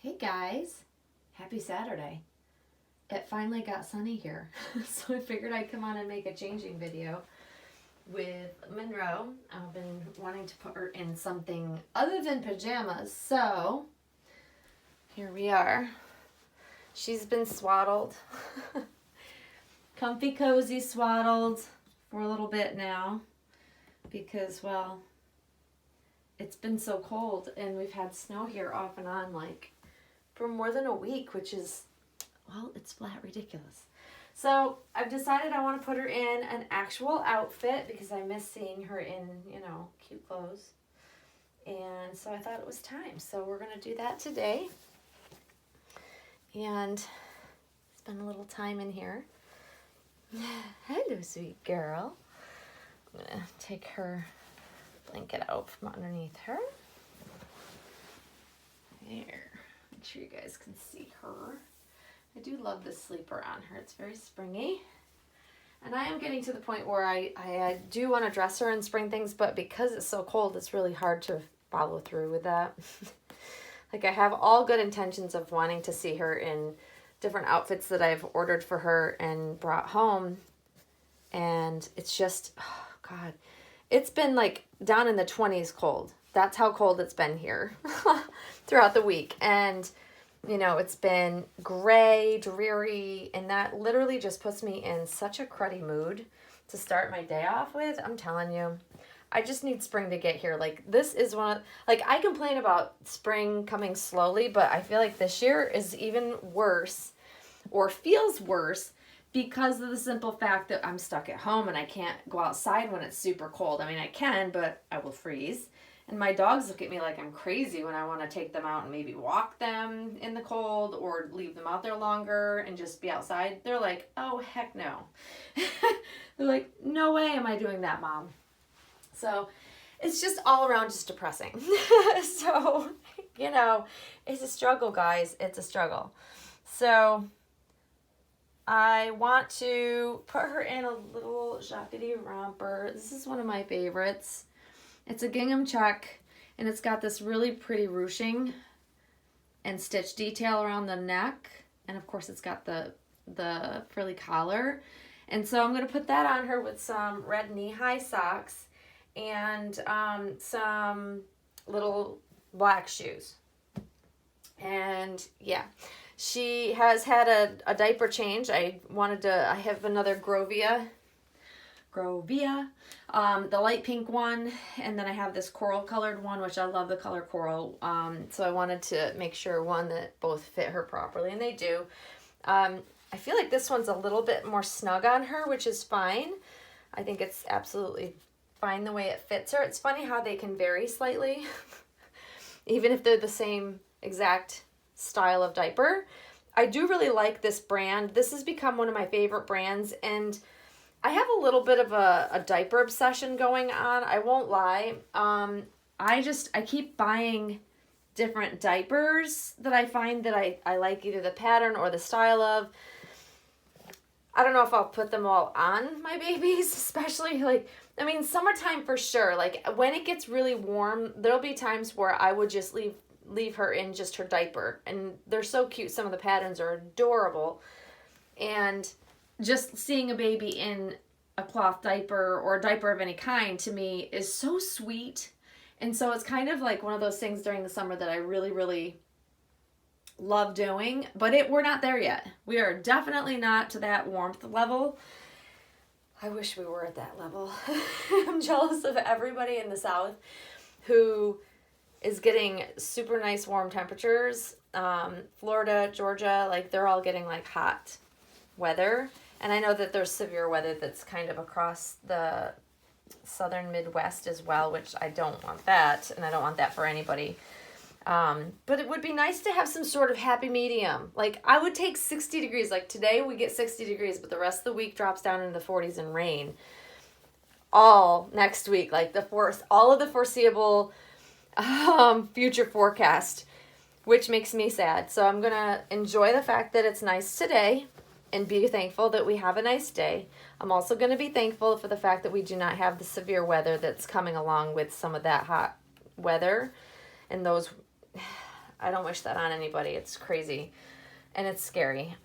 Hey guys, happy Saturday. It finally got sunny here, so I figured I'd come on and make a changing video with Monroe. I've been wanting to put her in something other than pajamas, so here we are. She's been swaddled. Comfy, cozy, swaddled for a little bit now because, well, it's been so cold and we've had snow here off and on for more than a week, which is, well, it's flat ridiculous. So I've decided I want to put her in an actual outfit because I miss seeing her in, cute clothes. And so I thought it was time. So we're going to do that today. And spend a little time in here. Hello, sweet girl. I'm going to take her blanket out from underneath her. There. Make sure you guys can see her. I do love this sleeper on her. It's very springy. And I am getting to the point where I do want to dress her in spring things, but because it's so cold, it's really hard to follow through with that. I have all good intentions of wanting to see her in different outfits that I've ordered for her and brought home. And it's just, oh God, it's been down in the 20s cold. That's how cold it's been here throughout the week. And, it's been gray, dreary, and that literally just puts me in such a cruddy mood to start my day off with. I'm telling you, I just need spring to get here. This is one of, I complain about spring coming slowly, but I feel like this year is even worse or feels worse because of the simple fact that I'm stuck at home and I can't go outside when it's super cold. I mean, I can, but I will freeze. And my dogs look at me like I'm crazy when I want to take them out and maybe walk them in the cold or leave them out there longer and just be outside. They're like, oh, heck no. They're like, no way am I doing that, Mom. So it's just all around just depressing. So, it's a struggle, guys. It's a struggle. So I want to put her in a little jackety romper. This is one of my favorites. It's a gingham check, and it's got this really pretty ruching and stitch detail around the neck. And of course, it's got the frilly collar. And so I'm going to put that on her with some red knee-high socks and some little black shoes. And yeah, she has had a diaper change. I have another Grovia, the light pink one, and then I have this coral colored one, which I love the color coral. So I wanted to make sure that both fit her properly, and they do. I feel like this one's a little bit more snug on her, which is fine. I think it's absolutely fine the way it fits her. It's funny how they can vary slightly, even if they're the same exact style of diaper. I do really like this brand. This has become one of my favorite brands, and I have a little bit of a diaper obsession going on. I won't lie. I keep buying different diapers that I find that I like either the pattern or the style of. I don't know if I'll put them all on my babies, especially summertime for sure. When it gets really warm, there'll be times where I would just leave her in just her diaper, and they're so cute. Some of the patterns are adorable, and just seeing a baby in a cloth diaper or a diaper of any kind to me is so sweet. And so it's kind of like one of those things during the summer that I really, really love doing, but we're not there yet. We are definitely not to that warmth level. I wish we were at that level. I'm jealous of everybody in the South who is getting super nice warm temperatures. Florida, Georgia, they're all getting hot weather. And I know that there's severe weather that's kind of across the southern Midwest as well, which I don't want that, and I don't want that for anybody. But it would be nice to have some sort of happy medium. I would take 60 degrees. Today we get 60 degrees, but the rest of the week drops down into the 40s and rain. All next week, all of the foreseeable future forecast, which makes me sad. So I'm going to enjoy the fact that it's nice today and be thankful that we have a nice day. I'm also going to be thankful for the fact that we do not have the severe weather that's coming along with some of that hot weather and those I don't wish that on anybody. It's crazy and it's scary.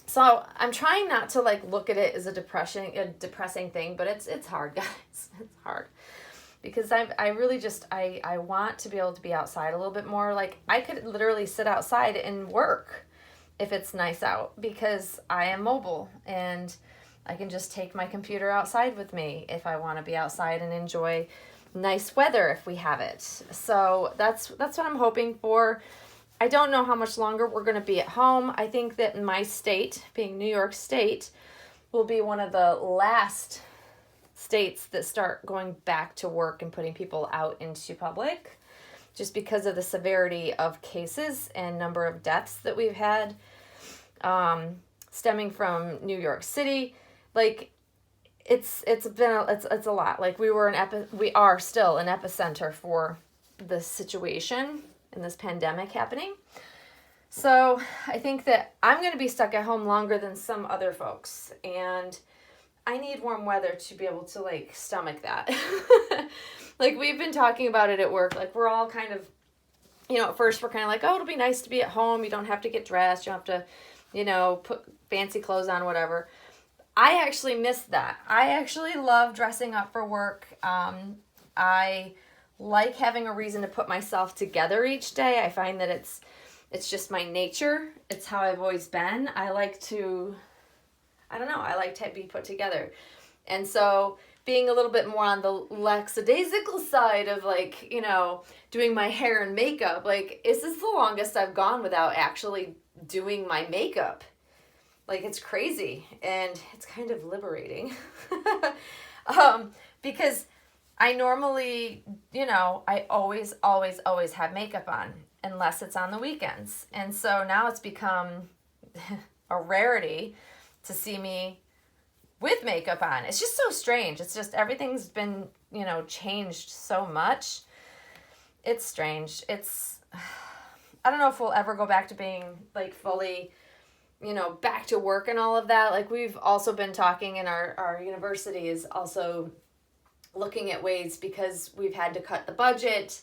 So I'm trying not to like look at it as a depressing thing, but it's hard, guys. It's hard because I really just, I want to be able to be outside a little bit more. Like I could literally sit outside and work if it's nice out because I am mobile and I can just take my computer outside with me if I want to be outside and enjoy nice weather if we have it. So that's what I'm hoping for. I don't know how much longer we're going to be at home. I think that my state, being New York State, will be one of the last states that start going back to work and putting people out into public, just because of the severity of cases and number of deaths that we've had stemming from New York City. Like it's a lot. Like we are still an epicenter for this situation and this pandemic happening. So I think that I'm going to be stuck at home longer than some other folks, and I need warm weather to be able to like stomach that. Like we've been talking about it at work. Like we're all kind of, at first we're kind of like, oh, it'll be nice to be at home. You don't have to get dressed. You don't have to, put fancy clothes on, whatever. I actually miss that. I actually love dressing up for work. I like having a reason to put myself together each day. I find that it's just my nature. It's how I've always been. I like to be put together. And so being a little bit more on the lackadaisical side of like, doing my hair and makeup, like this is the longest I've gone without actually doing my makeup. Like it's crazy and it's kind of liberating. Because I normally, I always have makeup on unless it's on the weekends. And so now it's become a rarity to see me with makeup on. It's just so strange. It's just everything's been, changed so much. It's strange. I don't know if we'll ever go back to being like fully, back to work and all of that. Like we've also been talking, and our university is also looking at ways, because we've had to cut the budget.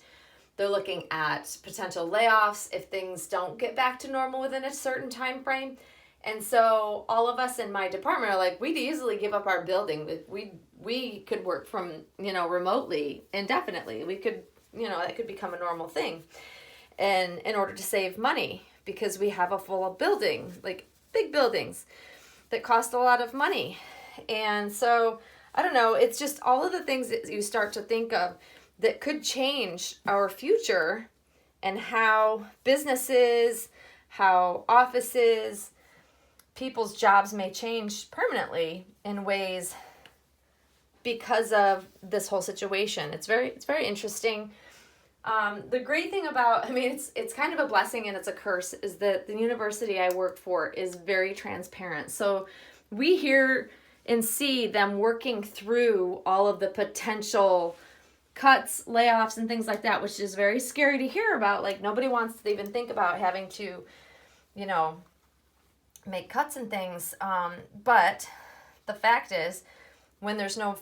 They're looking at potential layoffs if things don't get back to normal within a certain time frame. And so all of us in my department are like, we'd easily give up our building. We could work from, remotely indefinitely. We could, that could become a normal thing. And in order to save money, because we have a full building, like big buildings that cost a lot of money. And so I don't know, it's just all of the things that you start to think of that could change our future, and how businesses, how offices, people's jobs may change permanently in ways because of this whole situation. It's very interesting. The great thing about, it's kind of a blessing and it's a curse, is that the university I work for is very transparent. So we hear and see them working through all of the potential cuts, layoffs, and things like that, which is very scary to hear about. Like nobody wants to even think about having to, make cuts and things. But the fact is, when there's no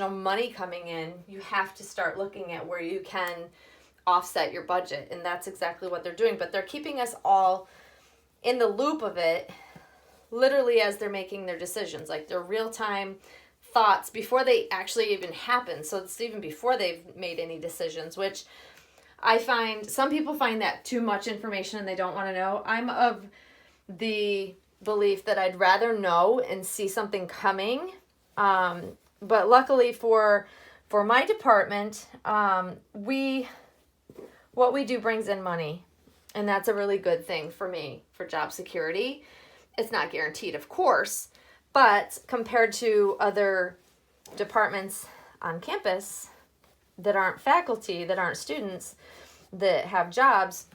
money coming in, you have to start looking at where you can offset your budget. And that's exactly what they're doing. But they're keeping us all in the loop of it, literally as they're making their decisions, like their real-time thoughts before they actually even happen. So it's even before they've made any decisions, which I find some people find that too much information and they don't want to know. I'm of the belief that I'd rather know and see something coming. But luckily for my department, what we do brings in money, and that's a really good thing for me, for job security. It's not guaranteed, of course, but compared to other departments on campus that aren't faculty, that aren't students, that have jobs,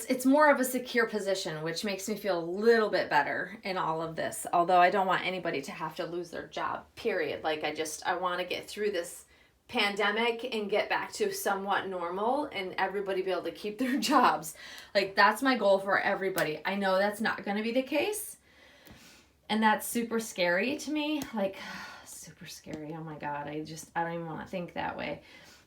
it's more of a secure position, which makes me feel a little bit better in all of this. Although I don't want anybody to have to lose their job, period. Like I want to get through this pandemic and get back to somewhat normal and everybody be able to keep their jobs. Like that's my goal for everybody. I know that's not going to be the case. And that's super scary to me. Like super scary. Oh my God. I don't even want to think that way.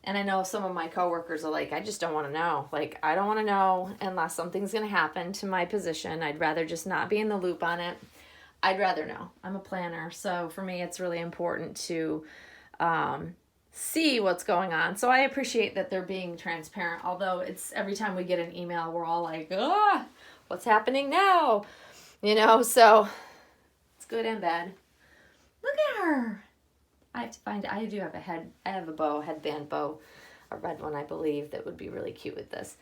And I know some of my coworkers are like, I just don't want to know. Like, I don't want to know unless something's going to happen to my position. I'd rather just not be in the loop on it. I'd rather know. I'm a planner. So for me, it's really important to see what's going on. So I appreciate that they're being transparent. Although it's every time we get an email, we're all like, ah, what's happening now? You know, so it's good and bad. Look at her. I have to find, I do have I have a bow, headband bow, a red one, I believe, that would be really cute with this.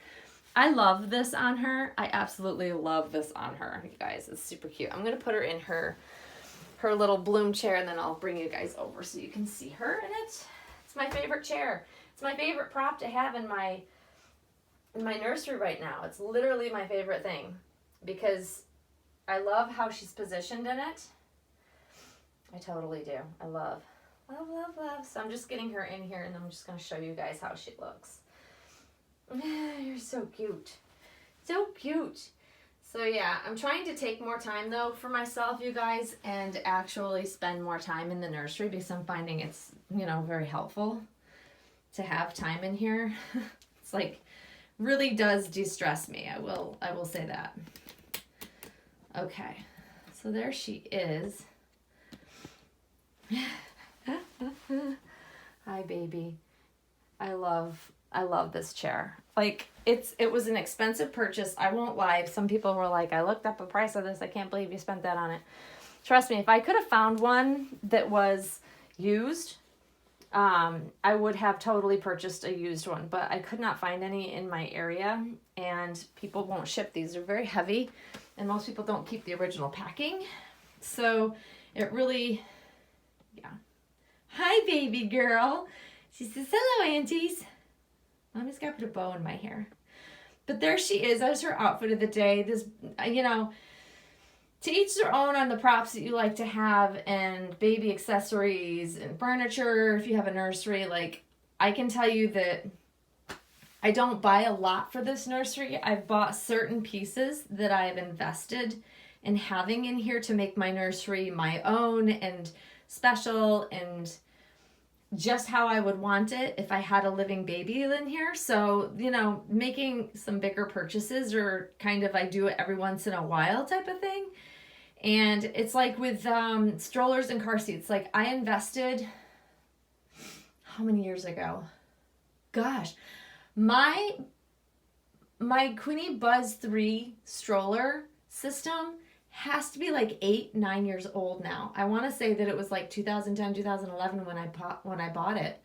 I love this on her. I absolutely love this on her, you guys. It's super cute. I'm going to put her in her little bloom chair, and then I'll bring you guys over so you can see her in it. It's my favorite chair. It's my favorite prop to have in my nursery right now. It's literally my favorite thing because I love how she's positioned in it. I totally do. I love. So I'm just getting her in here, and I'm just going to show you guys how she looks. You're so cute. So cute. So yeah, I'm trying to take more time though for myself, you guys, and actually spend more time in the nursery because I'm finding it's, you know, very helpful to have time in here. It's like really does de-stress me. I will say that. Okay. So there she is. Hi, baby. I love this chair. Like, it was an expensive purchase. I won't lie. Some people were like, I looked up the price of this. I can't believe you spent that on it. Trust me, if I could have found one that was used, I would have totally purchased a used one, but I could not find any in my area, and people won't ship these. They're very heavy, and most people don't keep the original packing. So it really, yeah. Hi, baby girl. She says, hello, aunties. Mommy's got to put a bow in my hair. But there she is. That was her outfit of the day. This, you know, to each their own on the props that you like to have and baby accessories and furniture. If you have a nursery, like, I can tell you that I don't buy a lot for this nursery. I've bought certain pieces that I've invested in having in here to make my nursery my own and special and just how I would want it if I had a living baby in here. So, you know, making some bigger purchases or kind of I do it every once in a while type of thing. And it's like with strollers and car seats. Like I invested, how many years ago? Gosh, my Queenie Buzz 3 stroller system has to be like 8-9 years old now. I want to say that it was like 2010, 2011 when I bought it.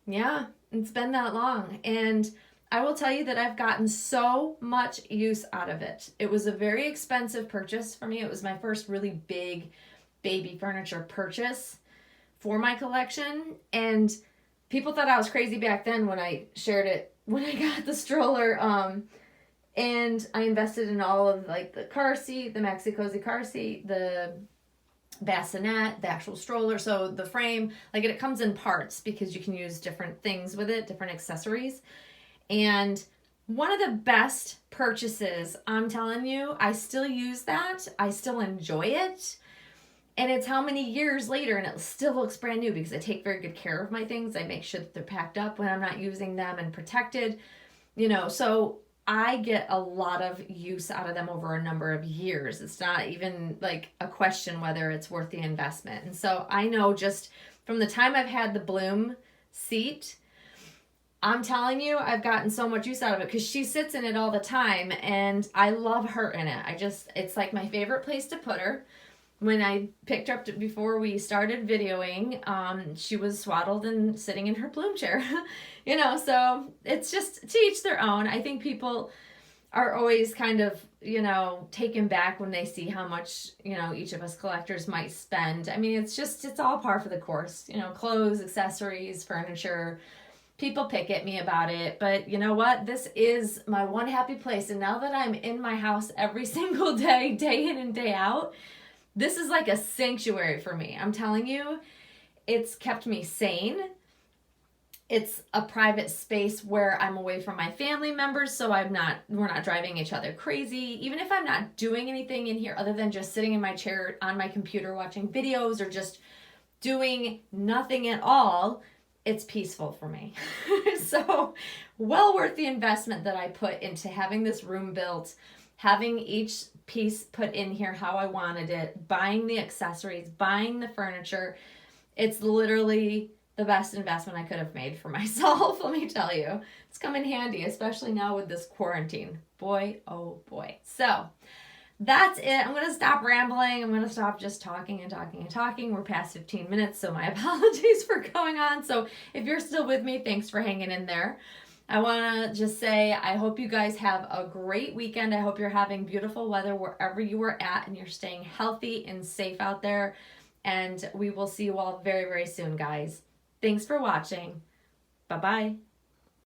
Yeah, it's been that long. And I will tell you that I've gotten so much use out of it. It was a very expensive purchase for me. It was my first really big baby furniture purchase for my collection. And people thought I was crazy back then when I shared it, when I got the stroller. And I invested in all of like the car seat, the Maxi Cozy car seat, the bassinet, the actual stroller. So the frame, like it comes in parts because you can use different things with it, different accessories. And one of the best purchases, I'm telling you, I still use that. I still enjoy it. And it's how many years later and it still looks brand new because I take very good care of my things. I make sure that they're packed up when I'm not using them and protected, you know, so I get a lot of use out of them over a number of years. It's not even like a question whether it's worth the investment. And so I know just from the time I've had the Bloom seat, I'm telling you, I've gotten so much use out of it because she sits in it all the time and I love her in it. It's like my favorite place to put her. When I picked her up before we started videoing, she was swaddled and sitting in her Bloom chair, you know, so it's just to each their own. I think people are always kind of, you know, taken back when they see how much, you know, each of us collectors might spend. I mean, it's all par for the course, you know, clothes, accessories, furniture. People pick at me about it, but you know what? This is my one happy place. And now that I'm in my house every single day, day in and day out, this is like a sanctuary for me. I'm telling you, it's kept me sane. It's a private space where I'm away from my family members, so we're not driving each other crazy. Even if I'm not doing anything in here other than just sitting in my chair on my computer watching videos or just doing nothing at all, it's peaceful for me. So well worth the investment that I put into having this room built, having each piece put in here how I wanted it, buying the accessories, buying the furniture. It's literally the best investment I could have made for myself, let me tell you. It's come in handy, especially now with this quarantine. Boy, oh boy. So that's it. I'm going to stop rambling. I'm going to stop just talking and talking and talking. We're past 15 minutes, so my apologies for going on. So if you're still with me, thanks for hanging in there. I want to just say I hope you guys have a great weekend. I hope you're having beautiful weather wherever you are at and you're staying healthy and safe out there. And we will see you all very, very soon, guys. Thanks for watching. Bye-bye.